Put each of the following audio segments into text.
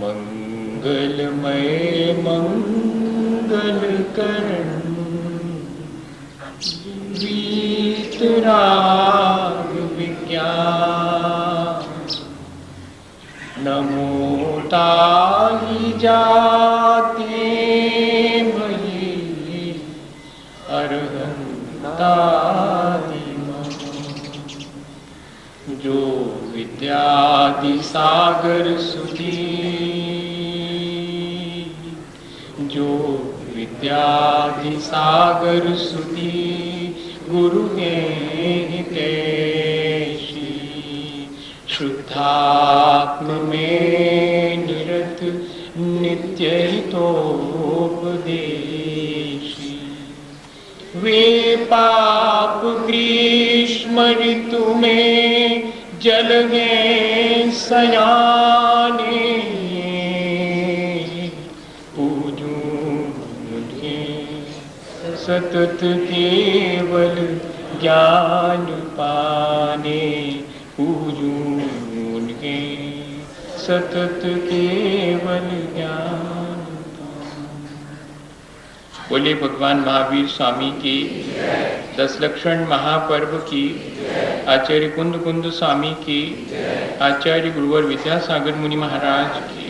मंगलमय मंगल करण वीतराग विज्ञान नमो ताहि जाते मयि अरहंतादिमः जो विद्यादि सागर सुधी जो विद्यादि सागर सुधी गुरु हितैषी शुद्धात्म में निरत नित्य हितोपदेशी वे पाप ग्रीष्म ऋतु में जल गए सयाने सतत केवल ज्ञान पाने पूजून के सतत केवल ज्ञान पाने। बोले भगवान महावीर स्वामी की, 10 लक्षण महापर्व की, आचार्य कुंद कुंद स्वामी की, आचार्य गुरुवर विद्यासागर मुनि महाराज की।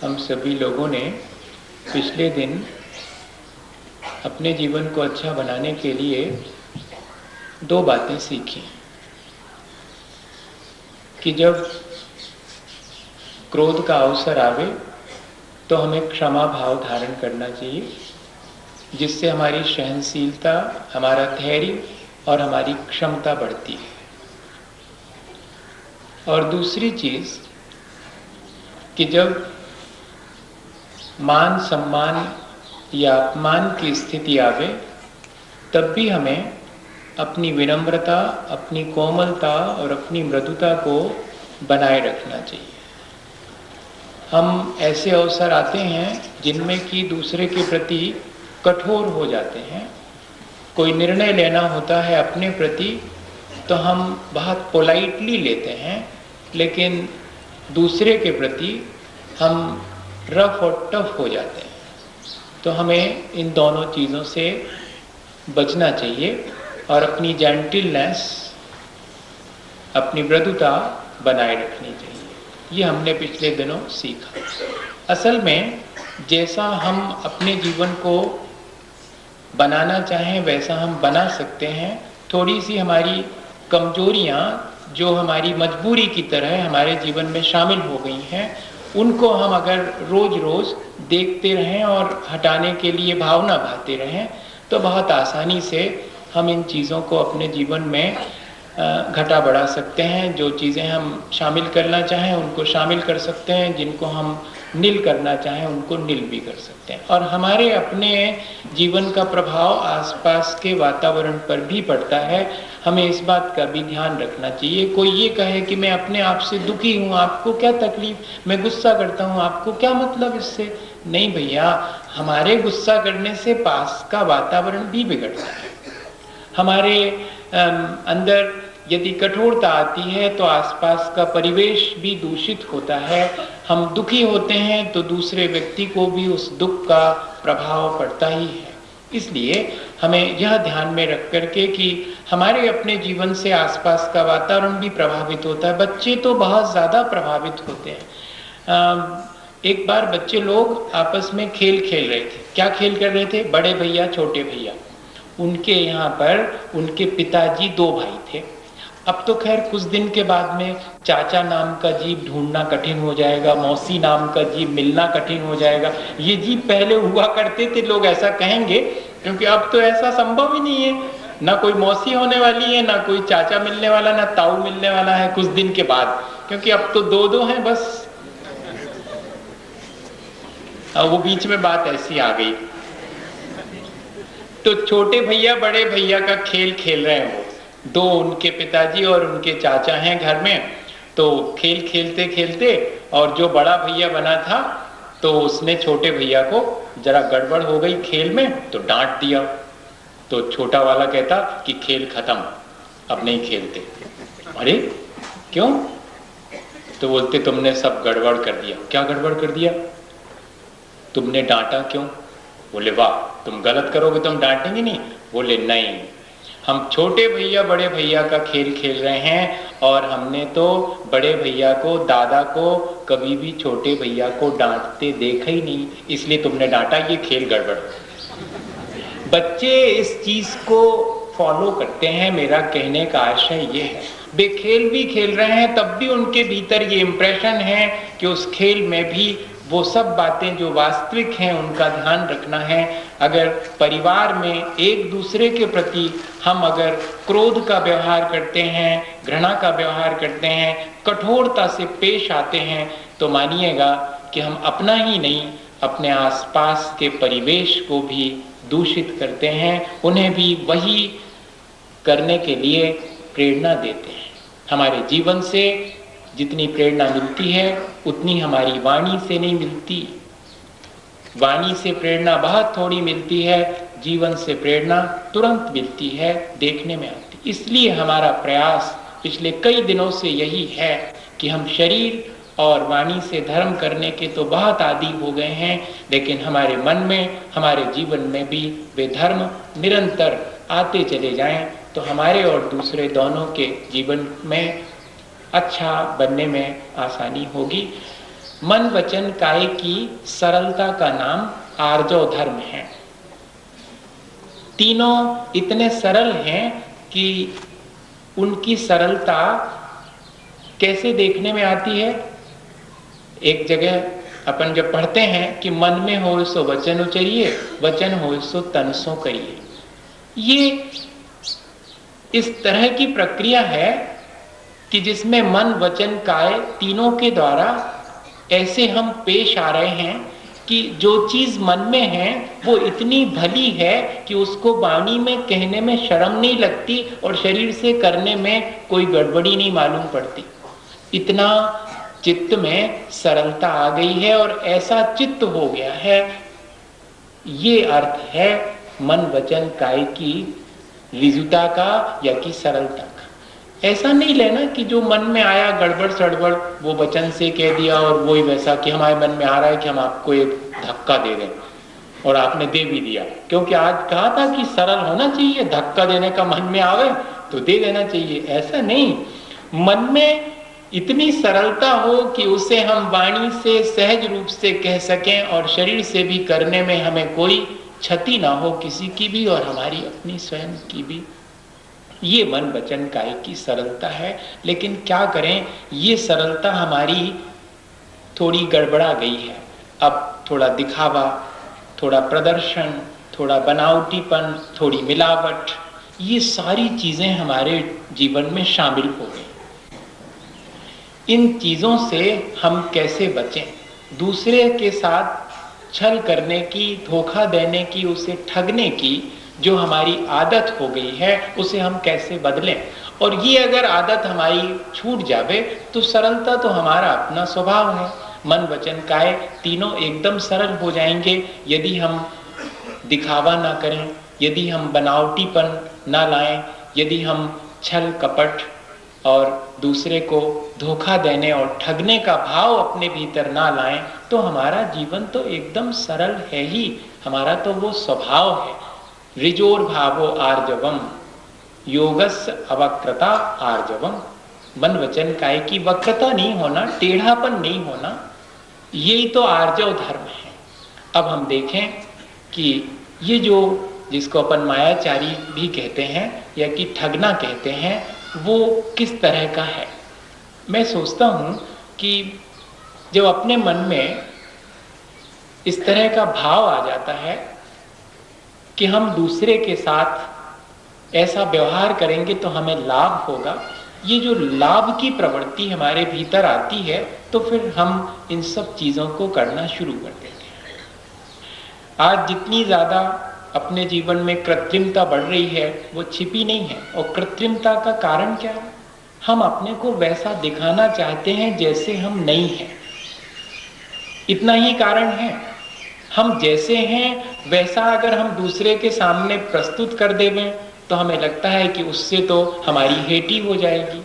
हम सभी लोगों ने पिछले दिन अपने जीवन को अच्छा बनाने के लिए 2 बातें सीखी कि जब क्रोध का अवसर आवे तो हमें क्षमा भाव धारण करना चाहिए, जिससे हमारी सहनशीलता, हमारा धैर्य और हमारी क्षमता बढ़ती है। और दूसरी चीज कि जब मान सम्मान या अपमान की स्थिति आवे तब भी हमें अपनी विनम्रता, अपनी कोमलता और अपनी मृदुता को बनाए रखना चाहिए। हम ऐसे अवसर आते हैं जिनमें कि दूसरे के प्रति कठोर हो जाते हैं। कोई निर्णय लेना होता है अपने प्रति तो हम बहुत पोलाइटली लेते हैं, लेकिन दूसरे के प्रति हम रफ और टफ हो जाते हैं। तो हमें इन दोनों चीज़ों से बचना चाहिए और अपनी जेंटिलनेस, अपनी मृदुता बनाए रखनी चाहिए। ये हमने पिछले दिनों सीखा। असल में जैसा हम अपने जीवन को बनाना चाहें वैसा हम बना सकते हैं। थोड़ी सी हमारी कमजोरियां जो हमारी मजबूरी की तरह हमारे जीवन में शामिल हो गई हैं, उनको हम अगर रोज रोज देखते रहें और हटाने के लिए भावना भाते रहें तो बहुत आसानी से हम इन चीज़ों को अपने जीवन में घटा बढ़ा सकते हैं। जो चीज़ें हम शामिल करना चाहें उनको शामिल कर सकते हैं, जिनको हम नील करना चाहें उनको नील भी कर सकते हैं। और हमारे अपने जीवन का प्रभाव आसपास के वातावरण पर भी पड़ता है। हमें इस बात का भी ध्यान रखना चाहिए। कोई ये कहे कि मैं अपने आप से दुखी हूँ, आपको क्या तकलीफ, मैं गुस्सा करता हूँ, आपको क्या मतलब इससे? नहीं भैया, हमारे गुस्सा करने से पास का वातावरण भी बिगड़ता है। हमारे अंदर यदि कठोरता आती है तो आसपास का परिवेश भी दूषित होता है। हम दुखी होते हैं तो दूसरे व्यक्ति को भी उस दुख का प्रभाव पड़ता ही है। इसलिए हमें यह ध्यान में रख करके कि हमारे अपने जीवन से आसपास का वातावरण भी प्रभावित होता है। बच्चे तो बहुत ज़्यादा प्रभावित होते हैं। एक बार बच्चे लोग आपस में खेल खेल रहे थे। क्या खेल कर रहे थे? बड़े भैया छोटे भैया। उनके यहाँ पर उनके पिताजी 2 भाई थे। अब तो खैर कुछ दिन के बाद में चाचा नाम का जीव ढूंढना कठिन हो जाएगा, मौसी नाम का जीव मिलना कठिन हो जाएगा। ये जीव पहले हुआ करते थे, लोग ऐसा कहेंगे, क्योंकि अब तो ऐसा संभव ही नहीं है। ना कोई मौसी होने वाली है, ना कोई चाचा मिलने वाला, ना ताऊ मिलने वाला है कुछ दिन के बाद, क्योंकि अब तो 2 हैं बस। वो बीच में बात ऐसी आ गई। तो छोटे भैया बड़े भैया का खेल खेल रहे हैं। वो 2 उनके पिताजी और उनके चाचा हैं घर में। तो खेल खेलते खेलते और जो बड़ा भैया बना था तो उसने छोटे भैया को, जरा गड़बड़ हो गई खेल में तो डांट दिया। तो छोटा वाला कहता कि खेल खत्म, अब नहीं खेलते। अरे क्यों? तो बोलते तुमने सब गड़बड़ कर दिया। क्या गड़बड़ कर दिया? तुमने डांटा क्यों? बोले वाह, तुम गलत करोगे तो हम डांटेंगे नहीं। बोले नहीं, हम छोटे भैया बड़े भैया का खेल खेल रहे हैं और हमने तो बड़े भैया को, दादा को कभी भी छोटे भैया को डांटते देखा ही नहीं, इसलिए तुमने डांटा, ये खेल गड़बड़। बच्चे इस चीज को फॉलो करते हैं। मेरा कहने का आशय ये है, वे खेल भी खेल रहे हैं तब भी उनके भीतर ये इम्प्रेशन है कि उस खेल में भी वो सब बातें जो वास्तविक हैं उनका ध्यान रखना है। अगर परिवार में एक दूसरे के प्रति हम अगर क्रोध का व्यवहार करते हैं, घृणा का व्यवहार करते हैं, कठोरता से पेश आते हैं, तो मानिएगा कि हम अपना ही नहीं अपने आसपास के परिवेश को भी दूषित करते हैं, उन्हें भी वही करने के लिए प्रेरणा देते हैं। हमारे जीवन से जितनी प्रेरणा मिलती है उतनी हमारी वाणी से नहीं मिलती। वाणी से प्रेरणा बहुत थोड़ी मिलती है, जीवन से प्रेरणा तुरंत मिलती है, देखने में आती। इसलिए हमारा प्रयास पिछले कई दिनों से यही है कि हम शरीर और वाणी से धर्म करने के तो बहुत आदी हो गए हैं, लेकिन हमारे मन में, हमारे जीवन में भी वे धर्म निरंतर आते चले जाएं, तो हमारे और दूसरे दोनों के जीवन में अच्छा बनने में आसानी होगी। मन वचन काया की सरलता का नाम आर्जव धर्म है। तीनों इतने सरल हैं कि उनकी सरलता कैसे देखने में आती है। एक जगह अपन जब पढ़ते हैं कि मन में हो सो वचन उचरिए, वचन हो सो तन सो करिए। ये इस तरह की प्रक्रिया है कि जिसमें मन वचन काया तीनों के द्वारा ऐसे हम पेश आ रहे हैं कि जो चीज मन में है वो इतनी भली है कि उसको वाणी में कहने में शर्म नहीं लगती और शरीर से करने में कोई गड़बड़ी नहीं मालूम पड़ती। इतना चित्त में सरलता आ गई है और ऐसा चित्त हो गया है। ये अर्थ है मन वचन काया की रिजुता का या की सरलता का। ऐसा नहीं लेना कि जो मन में आया गड़बड़ सड़बड़ वो वचन से कह दिया और वही वैसा कि हमारे मन में आ रहा है कि हम आपको एक धक्का दे दें और आपने दे भी दिया, क्योंकि आज कहा था कि सरल होना चाहिए, धक्का देने का मन में आवे तो दे देना चाहिए। ऐसा नहीं, मन में इतनी सरलता हो कि उसे हम वाणी से सहज रूप से कह सकें और शरीर से भी करने में हमें कोई क्षति ना हो किसी की भी और हमारी अपनी स्वयं की भी। ये मन वचन काया की सरलता है। लेकिन क्या करें, ये सरलता हमारी थोड़ी गड़बड़ा गई है। अब थोड़ा दिखावा, थोड़ा प्रदर्शन, थोड़ा बनावटीपन, थोड़ी मिलावट, ये सारी चीजें हमारे जीवन में शामिल हो गई। इन चीजों से हम कैसे बचें? दूसरे के साथ छल करने की, धोखा देने की, उसे ठगने की जो हमारी आदत हो गई है, उसे हम कैसे बदलें? और ये अगर आदत हमारी छूट जावे तो सरलता तो हमारा अपना स्वभाव है। मन वचन काया तीनों एकदम सरल हो जाएंगे यदि हम दिखावा ना करें, यदि हम बनावटीपन ना लाएं, यदि हम छल कपट और दूसरे को धोखा देने और ठगने का भाव अपने भीतर ना लाएं, तो हमारा जीवन तो एकदम सरल है ही। हमारा तो वो स्वभाव है। ऋजोर भावो आर्जवम, योगस्य अवक्रता आर्जवम। मन वचन काया की वक्रता नहीं होना, टेढ़ापन नहीं होना, यही तो आर्जव धर्म है। अब हम देखें कि ये जो जिसको अपन मायाचारी भी कहते हैं या कि ठगना कहते हैं, वो किस तरह का है। मैं सोचता हूँ कि जब अपने मन में इस तरह का भाव आ जाता है कि हम दूसरे के साथ ऐसा व्यवहार करेंगे तो हमें लाभ होगा, ये जो लाभ की प्रवृत्ति हमारे भीतर आती है, तो फिर हम इन सब चीज़ों को करना शुरू कर देते हैं। आज जितनी ज़्यादा अपने जीवन में कृत्रिमता बढ़ रही है वो छिपी नहीं है। और कृत्रिमता का कारण क्या है? हम अपने को वैसा दिखाना चाहते हैं जैसे हम नहीं हैं। इतना ही कारण है। हम जैसे हैं वैसा अगर हम दूसरे के सामने प्रस्तुत कर देवें तो हमें लगता है कि उससे तो हमारी हेटी हो जाएगी,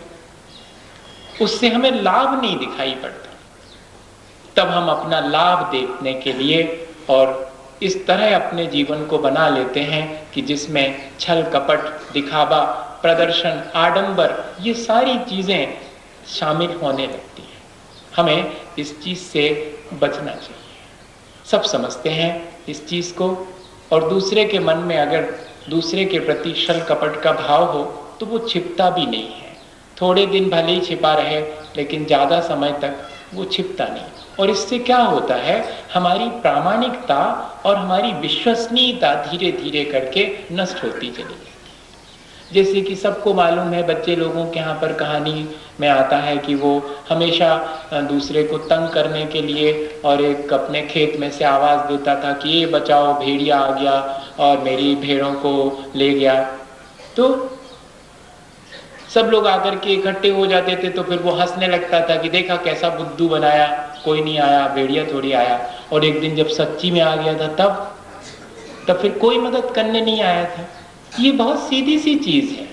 उससे हमें लाभ नहीं दिखाई पड़ता। तब हम अपना लाभ देखने के लिए और इस तरह अपने जीवन को बना लेते हैं कि जिसमें छल कपट, दिखावा, प्रदर्शन, आडंबर, ये सारी चीजें शामिल होने लगती हैं। हमें इस चीज से बचना चाहिए। सब समझते हैं इस चीज को, और दूसरे के मन में अगर दूसरे के प्रति छल कपट का भाव हो तो वो छिपता भी नहीं है। थोड़े दिन भले ही छिपा रहे, लेकिन ज्यादा समय तक वो छिपता नहीं। और इससे क्या होता है, हमारी प्रामाणिकता और हमारी विश्वसनीयता धीरे धीरे करके नष्ट होती चली जाती है। जैसे कि सबको मालूम है, बच्चे लोगों के यहाँ पर कहानी में आता है कि वो हमेशा दूसरे को तंग करने के लिए और एक अपने खेत में से आवाज़ देता था कि ये बचाओ, भेड़िया आ गया और मेरी भेड़ों को ले गया। तो सब लोग आकर के इकट्ठे हो जाते थे, तो फिर वो हंसने लगता था कि देखा कैसा बुद्धू बनाया, कोई नहीं आया, भेड़िया थोड़ी आया। और एक दिन जब सच्ची में आ गया था तब फिर कोई मदद करने नहीं आया था। ये बहुत सीधी सी चीज है।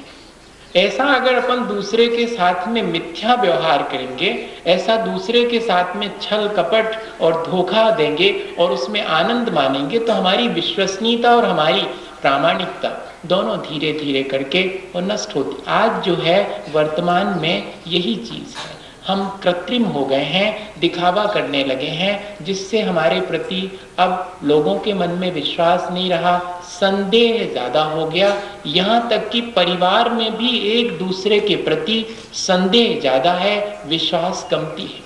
ऐसा अगर अपन दूसरे के साथ में मिथ्या व्यवहार करेंगे, ऐसा दूसरे के साथ में छल कपट और धोखा देंगे और उसमें आनंद मानेंगे, तो हमारी विश्वसनीयता और हमारी प्रामाणिकता दोनों धीरे धीरे करके वो नष्ट होती। आज जो है वर्तमान में यही चीज है। हम कृत्रिम हो गए हैं, दिखावा करने लगे हैं, जिससे हमारे प्रति अब लोगों के मन में विश्वास नहीं रहा, संदेह ज्यादा हो गया। यहाँ तक कि परिवार में भी एक दूसरे के प्रति संदेह ज्यादा है, विश्वास कमती है।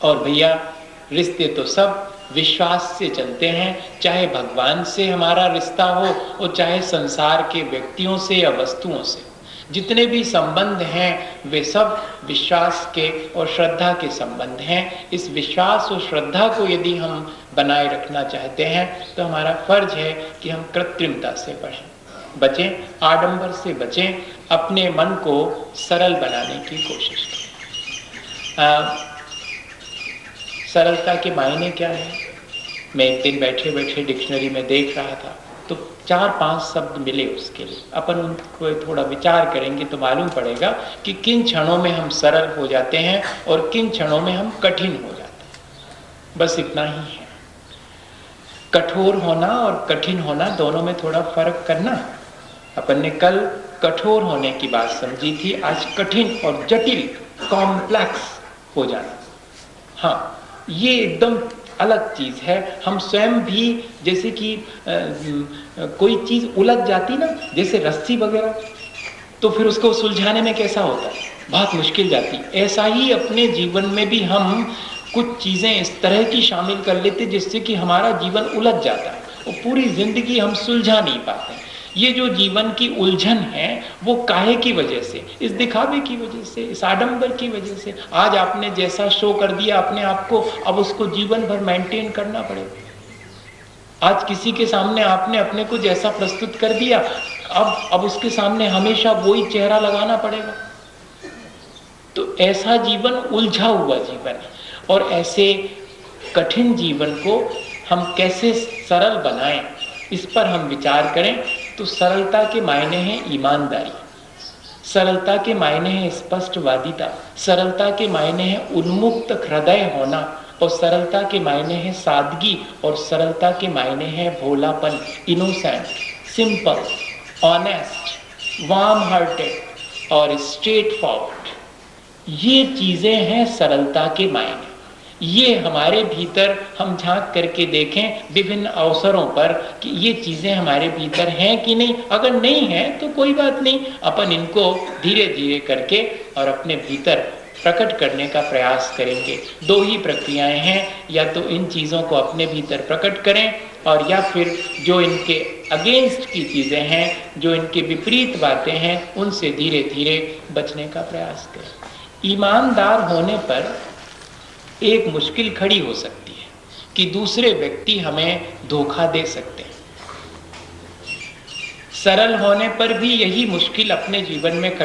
और भैया रिश्ते तो सब विश्वास से चलते हैं, चाहे भगवान से हमारा रिश्ता हो और चाहे संसार के व्यक्तियों से या वस्तुओं से। जितने भी संबंध हैं वे सब विश्वास के और श्रद्धा के संबंध हैं। इस विश्वास और श्रद्धा को यदि हम बनाए रखना चाहते हैं तो हमारा फर्ज है कि हम कृत्रिमता से बचें, आडंबर से बचें, अपने मन को सरल बनाने की कोशिश करें। सरलता के मायने क्या है? मैं एक दिन बैठे बैठे डिक्शनरी में देख रहा था तो 4-5 शब्द मिले उसके लिए। अपन उनको थोड़ा विचार करेंगे तो मालूम पड़ेगा कि किन क्षणों में हम सरल हो जाते हैं और किन क्षणों में हम कठिन हो जाते हैं। बस इतना ही है। कठोर होना और कठिन होना दोनों में थोड़ा फर्क करना। अपन ने कल कठोर होने की बात समझी थी, आज कठिन और जटिल, कॉम्प्लेक्स हो जाना। हाँ, ये एकदम अलग चीज है। हम स्वयं भी जैसे कि कोई चीज उलझ जाती ना, जैसे रस्सी वगैरह, तो फिर उसको सुलझाने में कैसा होता है, बहुत मुश्किल जाती। ऐसा ही अपने जीवन में भी हम कुछ चीजें इस तरह की शामिल कर लेते जिससे कि हमारा जीवन उलझ जाता है और पूरी जिंदगी हम सुलझा नहीं पाते। ये जो जीवन की उलझन है वो काहे की वजह से, इस दिखावे की वजह से, इस आडंबर की वजह से। आज आपने जैसा शो कर दिया अपने आप को, अब उसको जीवन भर मेंटेन करना पड़ेगा। आज किसी के सामने आपने अपने को जैसा प्रस्तुत कर दिया, अब उसके सामने हमेशा वही चेहरा लगाना पड़ेगा। तो ऐसा जीवन उलझा हुआ जीवन है, और ऐसे कठिन जीवन को हम कैसे सरल बनाएं, इस पर हम विचार करें। तो सरलता के मायने हैं ईमानदारी, सरलता के मायने हैं स्पष्टवादिता, सरलता के मायने हैं उन्मुक्त हृदय होना, और सरलता के मायने हैं सादगी, और सरलता के मायने हैं भोलापन, innocent, simple, honest, warm hearted और स्ट्रेट फॉरवर्ड। ये चीजें हैं सरलता के मायने। ये हमारे भीतर हम झांक करके देखें विभिन्न अवसरों पर कि ये चीजें हमारे भीतर हैं कि नहीं। अगर नहीं है तो कोई बात नहीं, अपन इनको धीरे धीरे करके और अपने भीतर प्रकट करने का प्रयास करेंगे। दो ही प्रक्रियाएं हैं, या तो इन चीज़ों को अपने भीतर प्रकट करें, और या फिर जो इनके अगेंस्ट की चीज़ें हैं, जो इनके विपरीत बातें हैं, उनसे धीरे धीरे बचने का प्रयास करें। ईमानदार होने पर एक मुश्किल खड़ी हो सकती है कि दूसरे व्यक्ति हमें धोखा दे सकते हैं। सरल होने पर भी यही मुश्किल अपने जीवन में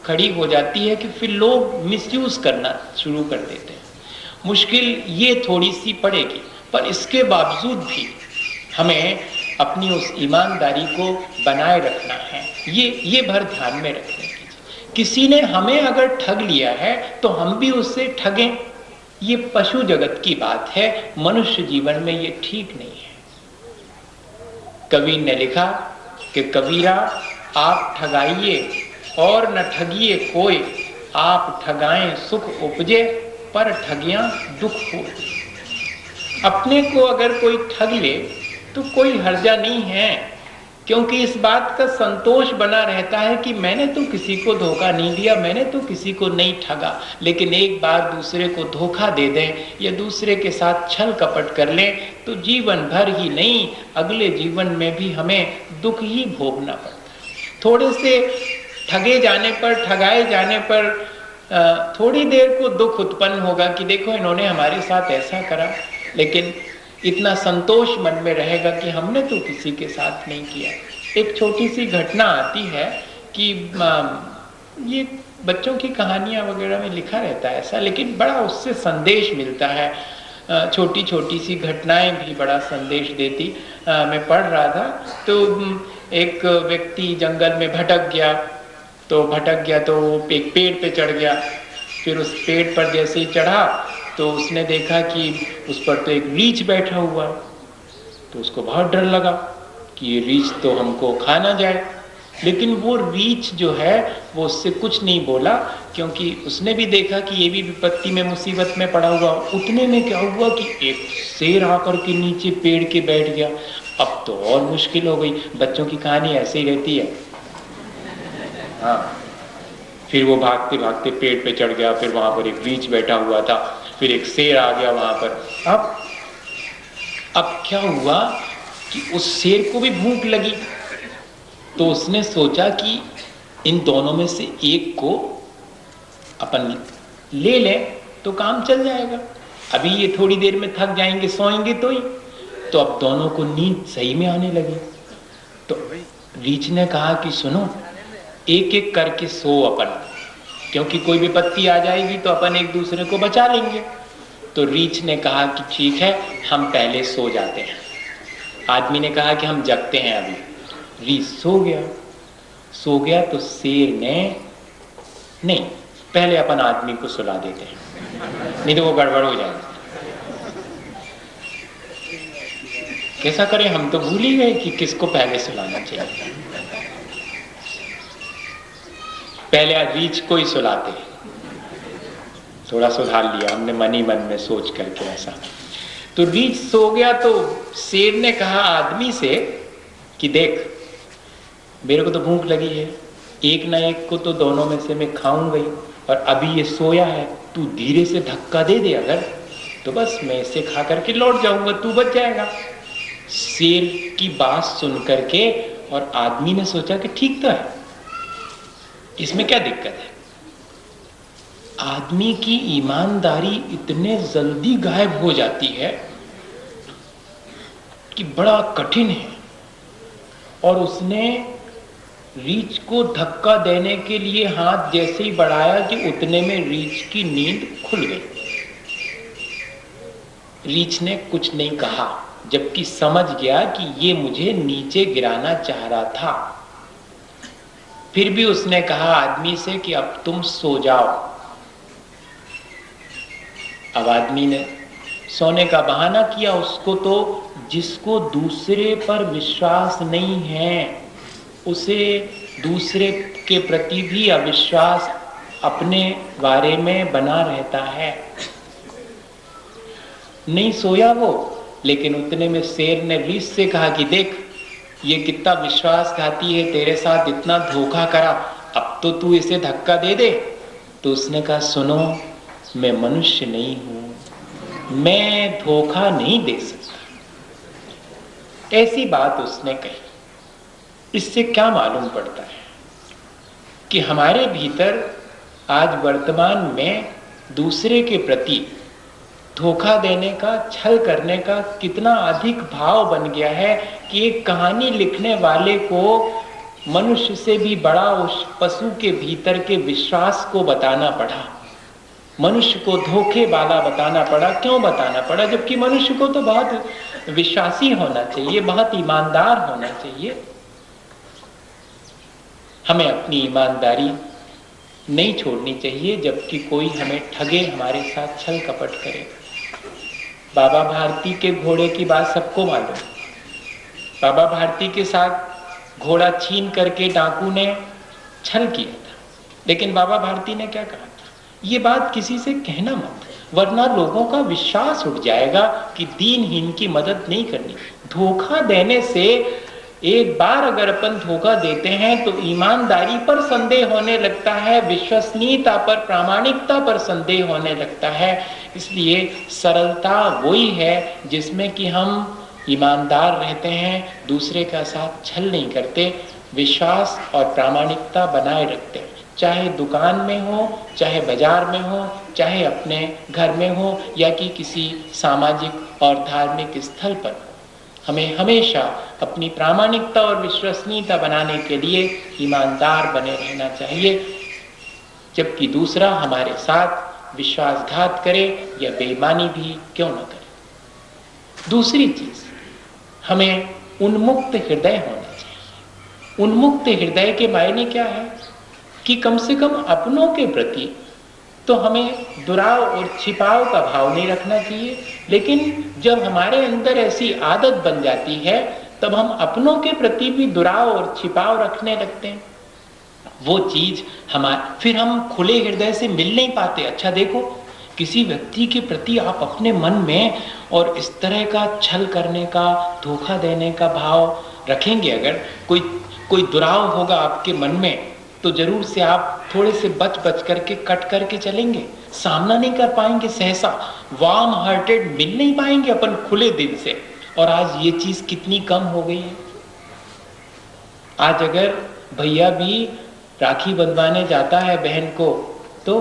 खड़ी हो जाती है कि फिर लोग मिसयूज करना शुरू कर देते हैं। मुश्किल ये थोड़ी सी पड़ेगी, पर इसके बावजूद भी हमें अपनी उस ईमानदारी को बनाए रखना है। ये भर ध्यान में रखने की। किसी ने हमें अगर ठग लिया है तो हम भी उससे ठगें, ये पशु जगत की बात है। मनुष्य जीवन में ये ठीक नहीं है। कवि ने लिखा कि कबीरा आप ठगाइए और न ठगिए कोई, आप ठगाएं सुख उपजे पर ठगियां दुख हो। अपने को अगर कोई ठग ले तो कोई हर्जा नहीं है, क्योंकि इस बात का संतोष बना रहता है कि मैंने तो किसी को धोखा नहीं दिया, मैंने तो किसी को नहीं ठगा। लेकिन एक बार दूसरे को धोखा दे दें या दूसरे के साथ छल कपट कर लें तो जीवन भर ही नहीं, अगले जीवन में भी हमें दुख ही भोगना पड़ता है। थोड़े से ठगे जाने पर, ठगाए जाने पर थोड़ी देर को दुख उत्पन्न होगा कि देखो इन्होंने हमारे साथ ऐसा करा, लेकिन इतना संतोष मन में रहेगा कि हमने तो किसी के साथ नहीं किया। एक छोटी सी घटना आती है कि ये बच्चों की कहानियाँ वगैरह में लिखा रहता है ऐसा, लेकिन बड़ा उससे संदेश मिलता है। छोटी छोटी सी घटनाएं भी बड़ा संदेश देती। मैं पढ़ रहा था तो एक व्यक्ति जंगल में भटक गया तो एक पेड़ पे चढ़ गया। फिर उस पेड़ पर जैसे ही चढ़ा तो उसने देखा कि उस पर तो एक रीछ बैठा हुआ, तो उसको बहुत डर लगा कि ये रीछ तो हमको खा ना जाए। लेकिन वो रीछ जो है वो उससे कुछ नहीं बोला, क्योंकि उसने भी देखा कि ये भी विपत्ति में, मुसीबत में पड़ा हुआ। उतने में क्या हुआ कि एक शेर आकर के नीचे पेड़ के बैठ गया। अब तो और मुश्किल हो गई। बच्चों की कहानी ऐसे ही रहती है। हाँ, फिर वो भागते भागते पेड़ पे चढ़ गया। फिर वहां पर एक रीछ बैठा हुआ था, फिर एक शेर आ गया वहां पर। अब क्या हुआ कि उस शेर को भी भूख लगी, तो उसने सोचा कि इन दोनों में से एक को अपन ले लें तो काम चल जाएगा। अभी ये थोड़ी देर में थक जाएंगे, सोएंगे तो ही। तो अब दोनों को नींद सही में आने लगी। तो रीछ ने कहा कि सुनो, एक एक करके सो अपन, क्योंकि कोई विपत्ति आ जाएगी तो अपन एक दूसरे को बचा लेंगे। तो रीछ ने कहा कि ठीक है, हम पहले सो जाते हैं। आदमी ने कहा कि हम जगते हैं अभी। रीछ सो गया तो शेर ने, नहीं, पहले अपन आदमी को सुला देते हैं, नहीं तो वो गड़बड़ हो जाएगा। कैसा करें, हम तो भूल ही गए कि किसको पहले सुलाना चाहिए। पहले रीछ को ही सुलाते हैं। थोड़ा सुधार लिया हमने मन ही मन में सोच करके ऐसा। तो रीछ सो गया तो शेर ने कहा आदमी से कि देख, मेरे को तो भूख लगी है, एक ना एक को तो दोनों में से मैं खाऊंगा ही, और अभी ये सोया है, तू धीरे से धक्का दे दे अगर, तो बस मैं इसे खा करके लौट जाऊंगा, तू बच जाएगा। शेर की बात सुन करके और आदमी ने सोचा कि ठीक तो है, इसमें क्या दिक्कत है। आदमी की ईमानदारी इतने जल्दी गायब हो जाती है कि बड़ा कठिन है, और उसने रीछ को धक्का देने के लिए हाथ जैसे ही बढ़ाया कि उतने में रीछ की नींद खुल गई। रीछ ने कुछ नहीं कहा, जबकि समझ गया कि ये मुझे नीचे गिराना चाह रहा था। फिर भी उसने कहा आदमी से कि अब तुम सो जाओ। अब आदमी ने सोने का बहाना किया। उसको तो जिसको दूसरे पर विश्वास नहीं है, उसे दूसरे के प्रति भी अविश्वास अपने बारे में बना रहता है। नहीं सोया वो, लेकिन उतने में शेर ने रीछ से कहा कि देख, ये कितना विश्वासघाती है, तेरे साथ इतना धोखा करा, अब तो तू इसे धक्का दे दे। तो उसने कहा सुनो, मैं मनुष्य नहीं हूं, मैं धोखा नहीं दे सकता। ऐसी बात उसने कही। इससे क्या मालूम पड़ता है कि हमारे भीतर आज वर्तमान में दूसरे के प्रति धोखा देने का, छल करने का कितना अधिक भाव बन गया है कि एक कहानी लिखने वाले को मनुष्य से भी बड़ा उस पशु के भीतर के विश्वास को बताना पड़ा, मनुष्य को धोखे वाला बताना पड़ा। क्यों बताना पड़ा? जबकि मनुष्य को तो बहुत विश्वासी होना चाहिए, बहुत ईमानदार होना चाहिए। हमें अपनी ईमानदारी नहीं छोड़नी चाहिए, जबकि कोई हमें ठगे, हमारे साथ छल कपट करे। बाबा भारती के घोड़े की बात सबको मालूम। बाबा भारती के साथ घोड़ा छीन करके डाकू ने छल किया था, लेकिन बाबा भारती ने क्या कहा था, ये बात किसी से कहना मत, वरना लोगों का विश्वास उठ जाएगा कि दीनहीन की मदद नहीं करनी। धोखा देने से, एक बार अगर अपन धोखा देते हैं तो ईमानदारी पर संदेह होने लगता है, विश्वसनीयता पर, प्रामाणिकता पर संदेह होने लगता है। इसलिए सरलता वही है जिसमें कि हम ईमानदार रहते हैं, दूसरे का साथ छल नहीं करते, विश्वास और प्रामाणिकता बनाए रखते हैं। चाहे दुकान में हो, चाहे बाजार में हो, चाहे अपने घर में हो, या कि किसी सामाजिक और धार्मिक स्थल पर हो, हमें हमेशा अपनी प्रामाणिकता और विश्वसनीयता बनाने के लिए ईमानदार बने रहना चाहिए। जबकि दूसरा हमारे साथ विश्वासघात करे या बेईमानी भी क्यों न करे। दूसरी चीज, हमें उन्मुक्त हृदय होना चाहिए। उन्मुक्त हृदय के मायने क्या है कि कम से कम अपनों के प्रति तो हमें दुराव और छिपाव का भाव नहीं रखना चाहिए, लेकिन जब हमारे अंदर ऐसी आदत बन जाती है तब हम अपनों के प्रति भी दुराव और छिपाव रखने लगते हैं। वो चीज फिर हम खुले हृदय से मिल नहीं पाते। अच्छा देखो, किसी व्यक्ति के प्रति आप अपने मन में और इस तरह का छल करने का, धोखा देने का भाव रखेंगे, अगर कोई दुराव होगा आपके मन में, तो जरूर से आप थोड़े से बच करके कट करके चलेंगे, सामना नहीं कर पाएंगे, सहसा वार्म हार्टेड मिल नहीं पाएंगे अपन खुले दिल से। और आज ये चीज कितनी कम हो गई है। आज अगर भैया भी राखी बंधवाने जाता है बहन को, तो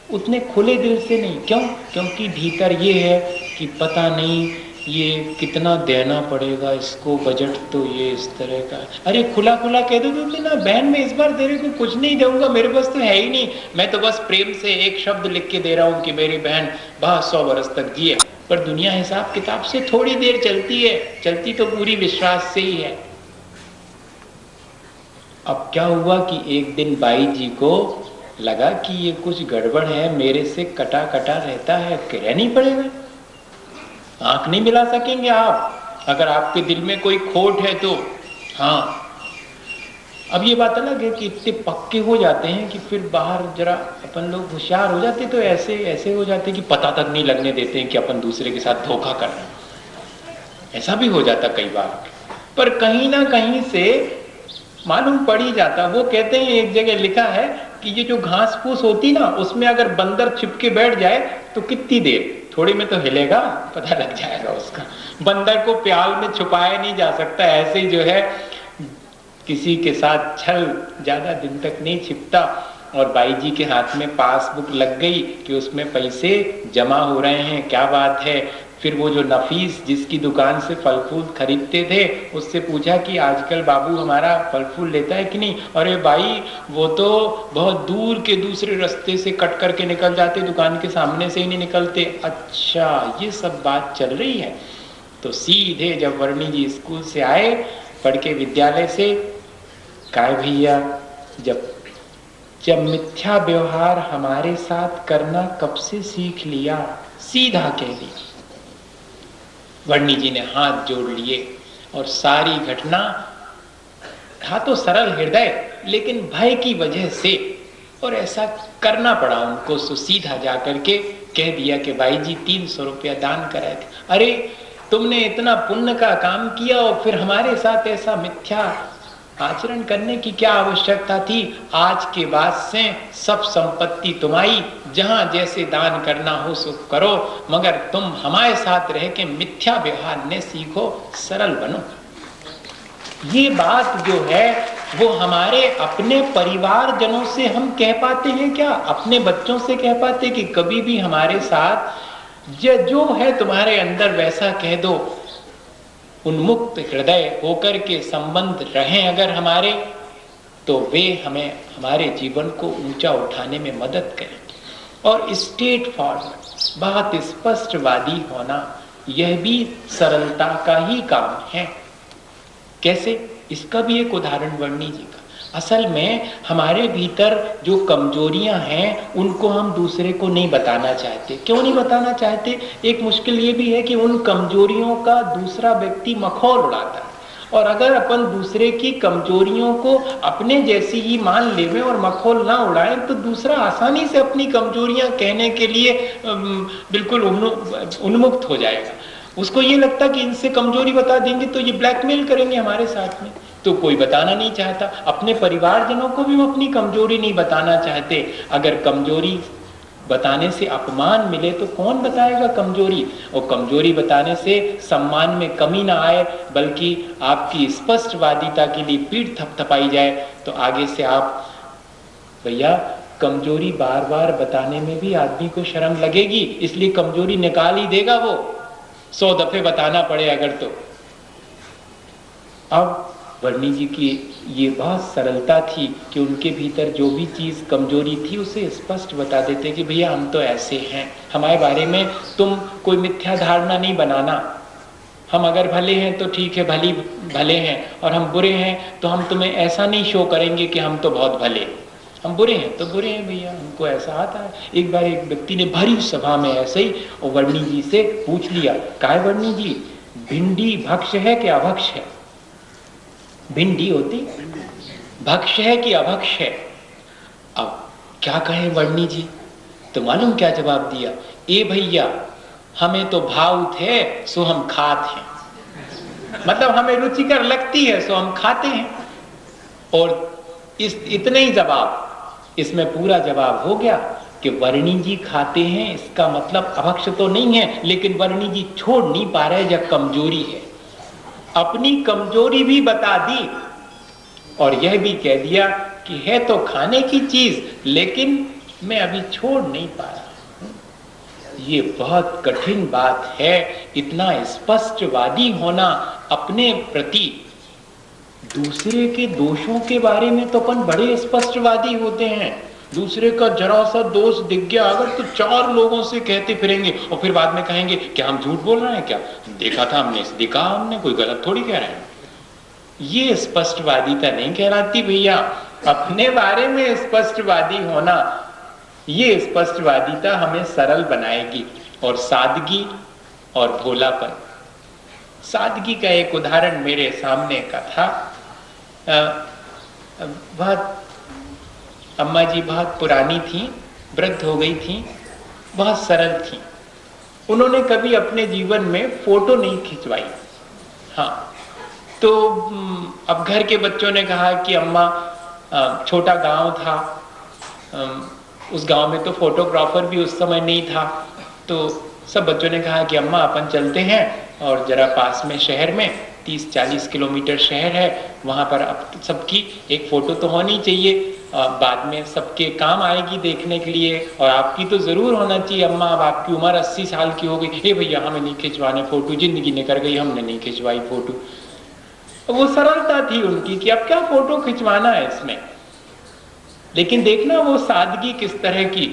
उतने खुले दिल से नहीं। क्यों? क्योंकि भीतर ये है कि पता नहीं ये कितना देना पड़ेगा इसको, बजट तो ये इस तरह का। अरे खुला खुला कह दो तो ना, बहन मैं इस बार तेरे को कुछ नहीं दूंगा, मेरे पास तो है ही नहीं, मैं तो बस प्रेम से एक शब्द लिख के दे रहा हूँ कि मेरी बहन 100 वर्ष तक जिए। पर दुनिया हिसाब किताब से थोड़ी देर चलती है, चलती तो पूरी विश्वास से ही है। अब क्या हुआ कि एक दिन बाई जी को लगा कि ये कुछ गड़बड़ है, मेरे से कटा कटा रहता है, कहना नहीं पड़ेगा। आंख नहीं मिला सकेंगे आप, अगर आपके दिल में कोई खोट है तो। हाँ, अब ये बात अलग है कि इतने पक्के हो जाते हैं कि फिर बाहर जरा अपन लोग होशियार हो जाते तो ऐसे ऐसे हो जाते कि पता तक नहीं लगने देते हैं कि अपन दूसरे के साथ धोखा कर रहे हैं। ऐसा भी हो जाता कई बार, पर कहीं ना कहीं से मालूम पड़ ही जाता। वो कहते हैं, एक जगह लिखा है कि ये जो घास फूस होती ना, उसमें अगर बंदर छिपके बैठ जाए तो कितनी देर, थोड़ी में तो हिलेगा, पता लग जाएगा उसका। बंदर को प्याल में छुपाया नहीं जा सकता। ऐसे ही जो है किसी के साथ छल ज्यादा दिन तक नहीं छिपता। और बाई जी के हाथ में पासबुक लग गई कि उसमें पैसे जमा हो रहे हैं, क्या बात है। फिर वो जो नफीस जिसकी दुकान से फल फूल खरीदते थे, उससे पूछा कि आजकल बाबू हमारा फल फूल लेता है कि नहीं। अरे भाई वो तो बहुत दूर के दूसरे रास्ते से कट करके निकल जाते, दुकान के सामने से ही नहीं निकलते। अच्छा, ये सब बात चल रही है। तो सीधे जब वर्णी जी स्कूल से आए, पढ़ के विद्यालय से, काय भैया जब मिथ्या व्यवहार हमारे साथ करना कब से सीख लिया, सीधा कह दिया। वर्णी जी ने हाथ जोड़ लिए और सारी घटना, था तो सरल हृदय लेकिन भय की वजह से, और ऐसा करना पड़ा उनको, तो सीधा जा करके कह दिया कि भाई जी 300 रुपया दान कराए थे। अरे तुमने इतना पुण्य का काम किया और फिर हमारे साथ ऐसा मिथ्या आचरण करने की क्या आवश्यकता थी। आज के बाद से सब संपत्ति तुम्हारी, जहां जैसे दान करना हो सो करो, मगर तुम हमारे साथ रह के मिथ्या व्यवहार न सीखो, सरल बनो। ये बात जो है वो हमारे अपने परिवारजनों से हम कह पाते हैं क्या? अपने बच्चों से कह पाते कि कभी भी हमारे साथ जो है तुम्हारे अंदर वैसा कह दो। उन्मुक्त हृदय होकर के संबंध रहें अगर हमारे, तो वे हमें हमारे जीवन को ऊंचा उठाने में मदद करें। और स्ट्रेट फॉरवर्ड, बहुत स्पष्टवादी होना, यह भी सरलता का ही काम है। कैसे? इसका भी एक उदाहरण वर्णी जी का। असल में हमारे भीतर जो कमजोरियां हैं उनको हम दूसरे को नहीं बताना चाहते। क्यों नहीं बताना चाहते? एक मुश्किल ये भी है कि उन कमजोरियों का दूसरा व्यक्ति मखौल उड़ाता है। और अगर अपन दूसरे की कमजोरियों को अपने जैसी ही मान लेवें और मखौल ना उड़ाएं, तो दूसरा आसानी से अपनी कमजोरियां कहने के लिए बिल्कुल उन्मुक्त हो जाएगा। उसको ये लगता कि इनसे कमजोरी बता देंगे तो ये ब्लैकमेल करेंगे हमारे साथ में, तो कोई बताना नहीं चाहता। अपने परिवारजनों को भी हम अपनी कमजोरी नहीं बताना चाहते। अगर कमजोरी बताने से अपमान मिले तो कौन बताएगा कमजोरी? और कमजोरी बताने से सम्मान में कमी ना आए, बल्कि आपकी स्पष्टवादिता के लिए पीठ थपथपाई जाए, तो आगे से आप भैया कमजोरी बार बार बताने में भी आदमी को शर्म लगेगी, इसलिए कमजोरी निकाल ही देगा वो, 100 दफे बताना पड़े अगर तो। अब वर्णी जी की ये बहुत सरलता थी कि उनके भीतर जो भी चीज कमजोरी थी उसे स्पष्ट बता देते कि भैया हम तो ऐसे हैं, हमारे बारे में तुम कोई मिथ्या धारणा नहीं बनाना। हम अगर भले हैं तो ठीक है, भले हैं, और हम बुरे हैं तो हम तुम्हें ऐसा नहीं शो करेंगे कि हम तो बहुत भले, हम बुरे हैं तो बुरे हैं भैया, हमको ऐसा आता है। एक बार एक व्यक्ति ने भरी सभा में ऐसे ही और वर्णी जी से पूछ लिया, काय वर्णी जी, भिंडी भक्ष है कि अभक्ष है? भिंडी होती भक्ष है कि अभक्ष है? अब क्या कहें वर्णी जी? तो मालूम क्या जवाब दिया? ए भैया, हमें तो भाव थे सो हम खाते हैं, मतलब हमें रुचिकर लगती है सो हम खाते हैं। और इतने ही जवाब, इसमें पूरा जवाब हो गया कि वर्णी जी खाते हैं, इसका मतलब अभक्ष तो नहीं है, लेकिन वर्णी जी छोड़ नहीं पा रहे, जब कमजोरी है। अपनी कमजोरी भी बता दी और यह भी कह दिया कि है तो खाने की चीज, लेकिन मैं अभी छोड़ नहीं पा रहा। ये बहुत कठिन बात है, इतना स्पष्टवादी होना अपने प्रति। दूसरे के दोषों के बारे में तो अपन बड़े स्पष्टवादी होते हैं, दूसरे का जरा सा दोष दिख गया अगर तो 4 लोगों से कहते फिरेंगे और फिर बाद में कहेंगे क्या हम झूठ बोल रहे हैं, क्या देखा था हमने, दिखा हमने, कोई गलत थोड़ी कह रहे हैं। ये स्पष्टवादिता नहीं कहलाती भैया। अपने बारे में स्पष्टवादी होना, ये स्पष्टवादिता हमें सरल बनाएगी। और सादगी और भोलापन, सादगी का एक उदाहरण मेरे सामने का था। बहुत अम्मा जी बहुत पुरानी थी, वृद्ध हो गई थी, बहुत सरल थी। उन्होंने कभी अपने जीवन में फोटो नहीं खिंचवाई। हाँ, तो अब घर के बच्चों ने कहा कि अम्मा, छोटा गांव था, उस गांव में तो फोटोग्राफर भी उस समय नहीं था, तो सब बच्चों ने कहा कि अम्मा अपन चलते हैं और जरा पास में शहर में 30-40 किलोमीटर शहर है, वहाँ पर अब सबकी एक फ़ोटो तो होनी चाहिए, बाद में सबके काम आएगी देखने के लिए, और आपकी तो ज़रूर होना चाहिए अम्मा, अब आपकी उम्र 80 साल की हो गई, हे भैया हमें नहीं खिंचवाने फ़ोटो, ज़िंदगी निकल गई, हमने नहीं खिंचवाई फ़ोटो। वो सरलता थी उनकी कि अब क्या फ़ोटो खिंचवाना है इसमें। लेकिन देखना वो सादगी किस तरह की।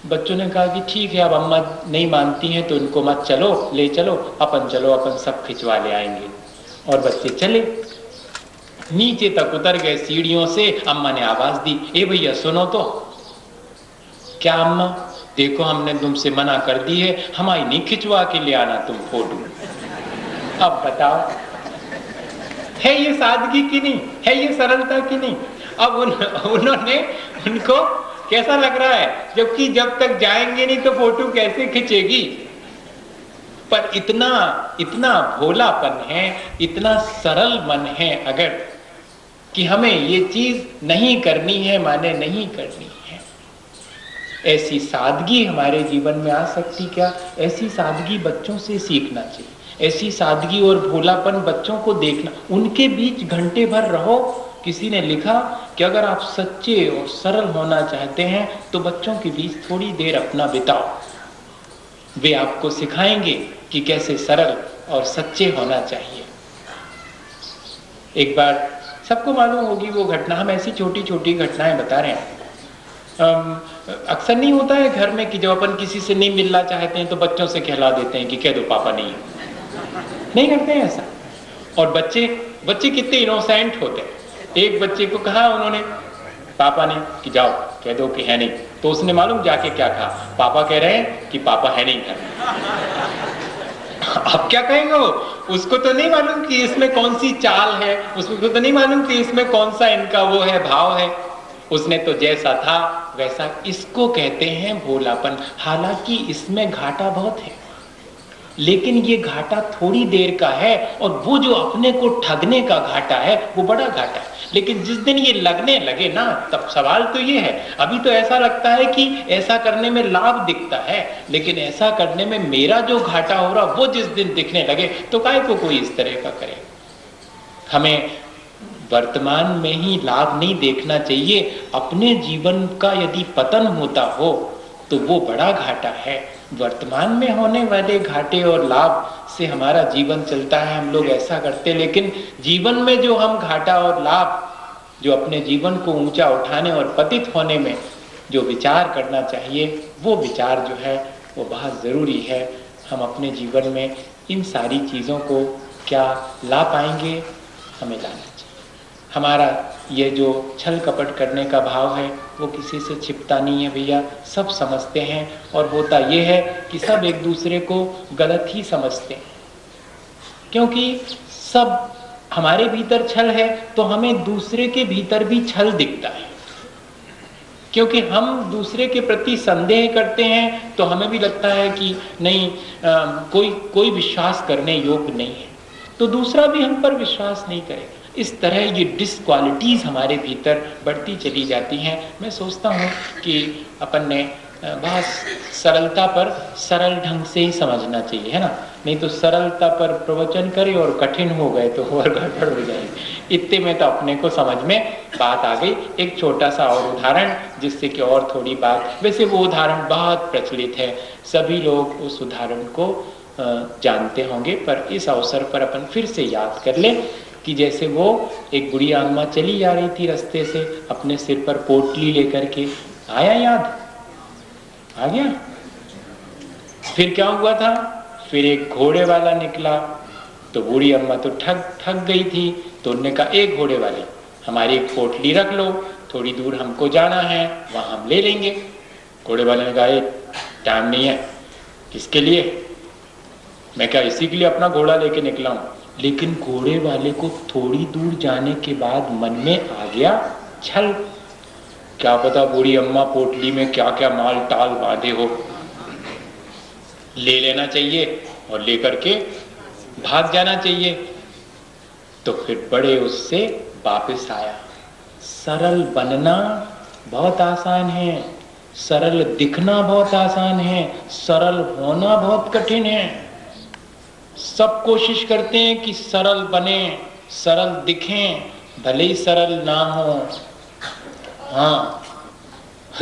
बच्चों ने कहा कि ठीक है, अब अम्मा नहीं मानती हैं तो इनको मत चलो, ले चलो, अपन चलो, अपन सब खिंचवा ले आएंगे। और बच्चे चले, नीचे तक उतर गए सीढ़ियों से। अम्मा ने आवाज दी, ए भैया सुनो तो। क्या अम्मा? देखो हमने तुमसे मना कर दी है, हमारी नहीं खिंचवा के ले आना तुम फोटो। अब बताओ, है ये सादगी की नहीं, है ये सरलता की नहीं? अब उन्होंने, उनको कैसा लग रहा है, जबकि जब तक जाएंगे नहीं तो फोटो कैसे खिंचेगी। पर इतना इतना भोलापन है, इतना सरल मन है अगर, कि हमें ये चीज नहीं करनी है माने नहीं करनी है। ऐसी सादगी हमारे जीवन में आ सकती क्या? ऐसी सादगी बच्चों से सीखना चाहिए, ऐसी सादगी और भोलापन बच्चों को देखना, उनके बीच घंटे भर रहो। किसी ने लिखा कि अगर आप सच्चे और सरल होना चाहते हैं तो बच्चों के बीच थोड़ी देर अपना बिताओ, वे आपको सिखाएंगे कि कैसे सरल और सच्चे होना चाहिए। एक बार सबको मालूम होगी वो घटना, हम ऐसी छोटी छोटी घटनाएं बता रहे हैं। अक्सर नहीं होता है घर में कि जब अपन किसी से नहीं मिलना चाहते हैं तो बच्चों से कहला देते हैं कि कह दो पापा नहीं करते हैं ऐसा। और बच्चे कितने इनोसेंट होते हैं। एक बच्चे को कहा उन्होंने, पापा ने, कि जाओ कह दो कि है नहीं, तो उसने मालूम जाके क्या कहा, पापा कह रहे हैं कि पापा है नहीं घर। अब क्या कहेंगे वो? उसको तो नहीं मालूम कि इसमें कौन सी चाल है, उसको तो नहीं मालूम कि इसमें कौन सा इनका वो है, भाव है। उसने तो जैसा था वैसा। इसको कहते हैं भोलापन। हालांकि इसमें घाटा बहुत है, लेकिन ये घाटा थोड़ी देर का है, और वो जो अपने को ठगने का घाटा है वो बड़ा घाटा है। लेकिन जिस दिन ये लगने लगे ना, तब सवाल तो ये है, अभी तो ऐसा लगता है कि ऐसा करने में लाभ दिखता है, लेकिन ऐसा करने में मेरा जो घाटा हो रहा वो जिस दिन दिखने लगे तो काहे को कोई इस तरह का करे। हमें वर्तमान में ही लाभ नहीं देखना चाहिए। अपने जीवन का यदि पतन होता हो तो वो बड़ा घाटा है। वर्तमान में होने वाले घाटे और लाभ से हमारा जीवन चलता है, हम लोग ऐसा करते। लेकिन जीवन में जो हम घाटा और लाभ, जो अपने जीवन को ऊंचा उठाने और पतित होने में जो विचार करना चाहिए, वो विचार जो है वो बहुत ज़रूरी है। हम अपने जीवन में इन सारी चीज़ों को क्या ला पाएंगे, हमें लाना चाहिए। हमारा ये जो छल कपट करने का भाव है वो किसी से छिपता नहीं है भैया, सब समझते हैं। और होता ये है कि सब एक दूसरे को गलत ही समझते हैं, क्योंकि सब हमारे भीतर छल है तो हमें दूसरे के भीतर भी छल दिखता है। क्योंकि हम दूसरे के प्रति संदेह करते हैं तो हमें भी लगता है कि नहीं, कोई विश्वास करने योग्य नहीं है, तो दूसरा भी हम पर विश्वास नहीं करेगा। इस तरह ये डिसक्वालिटीज हमारे भीतर बढ़ती चली जाती हैं। मैं सोचता हूँ कि अपन ने बहुत सरलता पर सरल ढंग से ही समझना चाहिए, है ना? नहीं तो सरलता पर प्रवचन करे और कठिन हो गए तो और गड़बड़ हो जाएगी। इतने में तो अपने को समझ में बात आ गई। एक छोटा सा और उदाहरण, जिससे कि और थोड़ी बात, वैसे वो उदाहरण बहुत प्रचलित है, सभी लोग उस उदाहरण को जानते होंगे, पर इस अवसर पर अपन फिर से याद कर लें कि जैसे वो एक बुढ़िया अम्मा चली जा रही थी रास्ते से, अपने सिर पर पोटली लेकर के। आया याद? आ गया? फिर क्या हुआ था? फिर एक घोड़े वाला निकला, तो बूढ़ी अम्मा तो ठग गई थी। तो उन्होंने कहा, एक घोड़े वाले, हमारी एक पोटली रख लो, थोड़ी दूर हमको जाना है, वहां हम ले लेंगे। घोड़े वाले ने कहा, टाइम नहीं है। किसके लिए? मैं क्या इसी के लिए अपना घोड़ा लेके निकला हूं? लेकिन घोड़े वाले को थोड़ी दूर जाने के बाद मन में आ गया, छल, क्या पता बूढ़ी अम्मा पोटली में क्या क्या माल टाल बांधे हो, ले लेना चाहिए और लेकर के भाग जाना चाहिए। तो फिर बड़े उससे वापस आया। सरल बनना बहुत आसान है, सरल दिखना बहुत आसान है, सरल होना बहुत कठिन है। सब कोशिश करते हैं कि सरल बने, सरल दिखें, भले ही सरल ना हो। हाँ,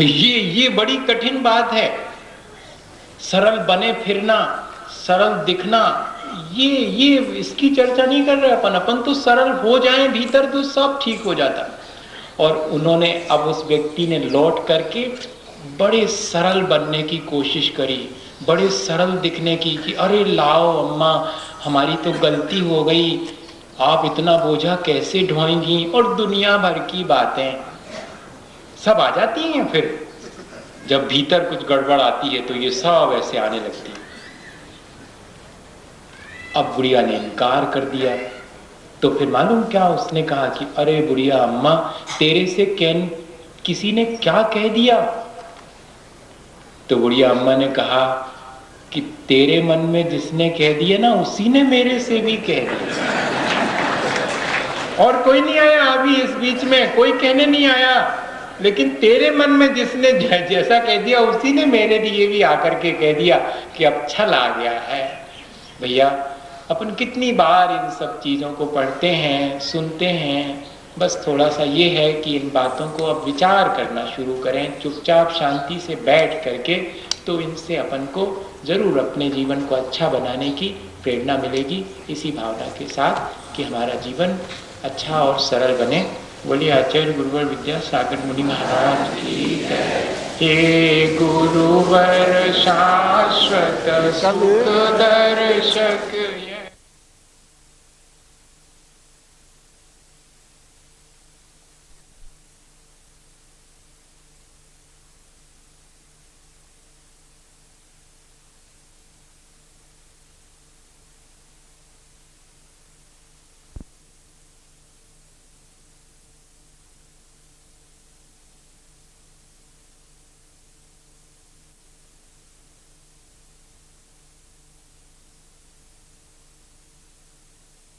ये बड़ी कठिन बात है। सरल बने फिरना, सरल दिखना, ये इसकी चर्चा नहीं कर रहे अपन तो सरल हो जाएं भीतर तो सब ठीक हो जाता। और उन्होंने अब उस व्यक्ति ने लौट करके बड़े सरल बनने की कोशिश करी, बड़े सरल दिखने की कि अरे लाओ अम्मा, हमारी तो गलती हो गई, आप इतना बोझा कैसे ढोएंगी, और दुनिया भर की बातें सब आ जाती हैं। फिर जब भीतर कुछ गड़बड़ आती है तो ये सब ऐसे आने लगती है। अब बुढ़िया ने इनकार कर दिया। तो फिर मालूम क्या उसने कहा कि अरे बुढ़िया अम्मा, तेरे से किसी ने क्या कह दिया? तो बुढ़िया अम्मा ने कहा कि तेरे मन में जिसने कह दिया ना, उसी ने मेरे से भी कह दिया। और कोई नहीं आया अभी इस बीच में, कोई कहने नहीं आया, लेकिन तेरे मन में जिसने जैसा कह दिया उसी ने मेरे लिए भी आकर के कह दिया कि अब छल आ गया है। भैया अपन कितनी बार इन सब चीज़ों को पढ़ते हैं, सुनते हैं, बस थोड़ा सा ये है कि इन बातों को अब विचार करना शुरू करें चुपचाप शांति से बैठ करके, तो इनसे अपन को ज़रूर अपने जीवन को अच्छा बनाने की प्रेरणा मिलेगी, इसी भावना के साथ कि हमारा जीवन अच्छा और सरल बने। बोलिए आचार्य गुरुवर विद्यासागर मुनि महाराज की जय। हे गुरुवर शाश्वत सुख दर्शक